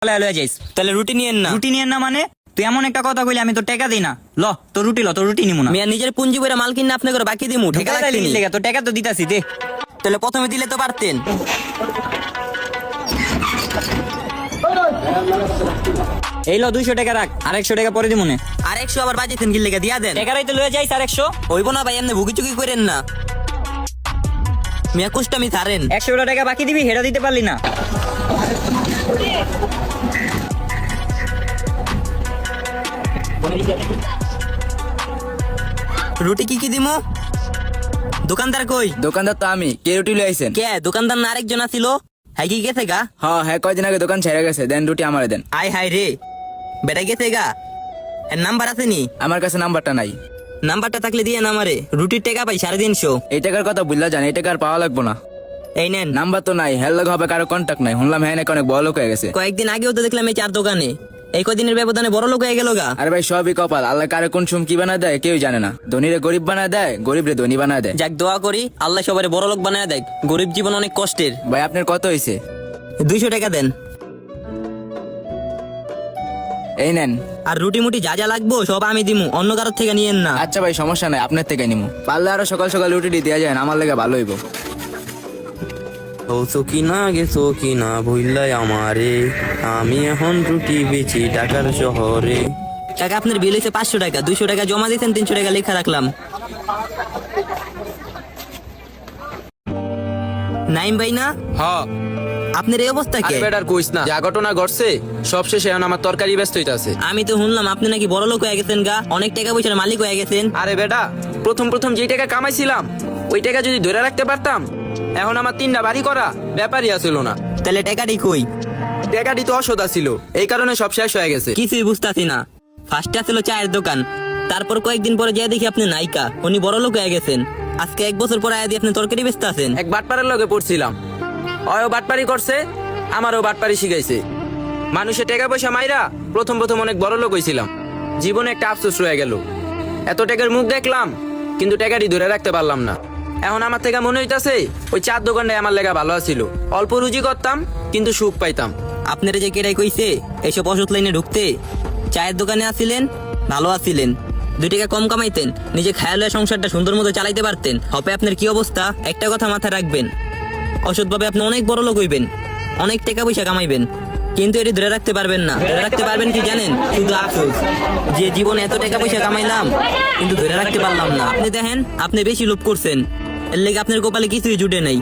লয়ে যাইস। তাহলে রুটি নিয়েন না। রুটি নিয়েন না মানে? তুই এমন একটা কথা কইলে আমি তো টাকা দিই না। ল তোর রুটি নিমু না। মিয়া নিজের পুঞ্জি বইরা মাল কিনা আপনি করে বাকি দিমু টাকা লাগতেনি। তো টাকা তো দিতাছি দে। তাহলে প্রথমে দিলে তো পারতেন। এই ল 200 টাকা রাখ, আর 100 টাকা পরে দিমু নে। আর 100 আবার বাজেতেন কি লেগে দিয়া দেন। টাকারাই তো লয়ে যাইস আর 100। হইব না ভাই, এমনি ভুগি চুকি করেন না। মিয়া কুষ্টামি ছাড়েন। 100 টাকা বাকি দিবি, হেডা দিতে পারলি না। রুটি কি দিমু? দোকানদার কই? দোকানদার তো আমি। কে রুটি লই আইছেন? কে দোকানদার না আরেকজন আছিল? হ্যাঁ কি গেছে গা? হ্যাঁ কয়দিন আগে দোকান ছেড়ে গেছে। দেন রুটি আমারে দেন। আয় হায় রে, বেটা গেছে গা। এর নাম্বার আছে নি? আমার কাছে নাম্বারটা নাই। নাম্বারটা থাকলে দিয়ে আমারে। রুটির টাকা পাই 350। এই টাকার কথা বুঝলা জান, এই টাকা আর পাওয়া লাগবো না। এই নেন। নাম্বার তো নাই, হেল হবে কারো কন্টাক্ট নাই। শুনলাম হ্যাঁ নাকি অনেক বড় লোক হয়ে গেছে। কয়েকদিন আগেও তো দেখলাম এই 4 দোকানে। এই কদিনের ব্যবধানে বড় লোক হয়ে গেল গা। আরে ভাই সবই কপাল। আল্লাহ কারে কোন সুম কি বানা দেয় কেউ জানে না। ধনীরে গরিব বানায় দেয়, গরিবরে ধনী বানায় দেয়। যাক দোয়া করি আল্লাহ সবারে বড় লোক বানায় দেয়। গরিব জীবন অনেক কষ্টের। ভাই আপনার কত হয়েছে? 200 টাকা দেন। এই নেন। আর রুটি মুটি যা যা লাগবো সব আমি দিমু, অন্য কারোর থেকে নিয়েন না। আচ্ছা ভাই সমস্যা নাই, আপনার থেকে নিমু। পারলে আরো সকাল সকাল রুটি দেওয়া যায়, আমার লেগে ভালো হইব। ও সকিনা গে সকিনা ভুললাই আমারে, আমি এখন রুটি বেচি ঢাকার শহরে। টাকা আপনার বিল হয়েছে 500 টাকা। 200 টাকা জমা দিয়েছেন, 300 টাকা লেখা রাখলাম। নাইম ভাই না? হ্যাঁ আপনার এই অবস্থা কে? আরে বেটার কইস না, যা ঘটনা ঘটছে সব শেষে এখন আমার তরকারি ব্যস্ত হইতাছে। আমি তো শুনলাম আপনি নাকি বড় লোক হয়ে গেছেন গা, অনেক টাকা পয়সার মালিক হয়ে গেছেন। আরে বেটা, প্রথম যেই টাকা কামাইছিলাম ওই টাকা যদি ধরে রাখতে পারতাম এখন আমার 3টা বাড়ি করা ব্যাপারই আছিল না। তাহলে টাকাটি কই? টাকাটি তো অসদা ছিল, এই কারণে সব শেষ হয়ে গেছে। কিছুই বুঝতাছি না। ফার্স্টে ছিল চায়ের দোকান, তারপর কয়েকদিন পরে যেয়ে দেখি আপনি নায়িকা, উনি বড় লোক হয়ে গেছেন। আজকে 1 বছর পরে আয়া দিয়ে আপনি তরকারি বেচতে আছেন। এক বাটপাড়ের লগে পড়ছিলাম, অয়ও বাটপাড়ি করছে, আমারও বাটপাড়ি শিখাইছে। মানুষের টাকা পয়সা মাইরা প্রথম অনেক বড় লোক হইছিলাম। জীবনে একটা আফসোস রয়ে গেল, এত টাকার মুখ দেখলাম কিন্তু টাকাটি ধরে রাখতে পারলাম না। এখন আমার থেকে মনে হইতাছে ওই 4 দোকানটাই আমার লেগা ভালো আছিল। অল্প রুজি করতাম কিন্তু সুখ পাইতাম। আপনারা যে কেরাই কইছে এইসব অসৎ লাইনে ঢুকতে, চায়ের দোকানে আছিলেন, ভালো আছিলেন, 2 টাকা কম কামাইতেন, নিজে খায়ালে সংসারটা সুন্দর মতো চালাইতে পারতেন। হবে আপনার কি অবস্থা একটা কথা মাথায় রাখবেন, অসৎভাবে আপনি অনেক বড় লোক হইবেন, অনেক টাকা পয়সা কামাইবেন, কিন্তু এটি ধরে রাখতে পারবেন না। ধরে রাখতে পারবেন কি জানেন? শুধু আফসোস যে জীবনে এত টাকা পয়সা কামাইলাম কিন্তু ধরে রাখতে পারলাম না। আপনি দেখেন আপনি বেশি লোভ করছেন, এর লেগে আপনার কপালে কিছুই জুটে নাই।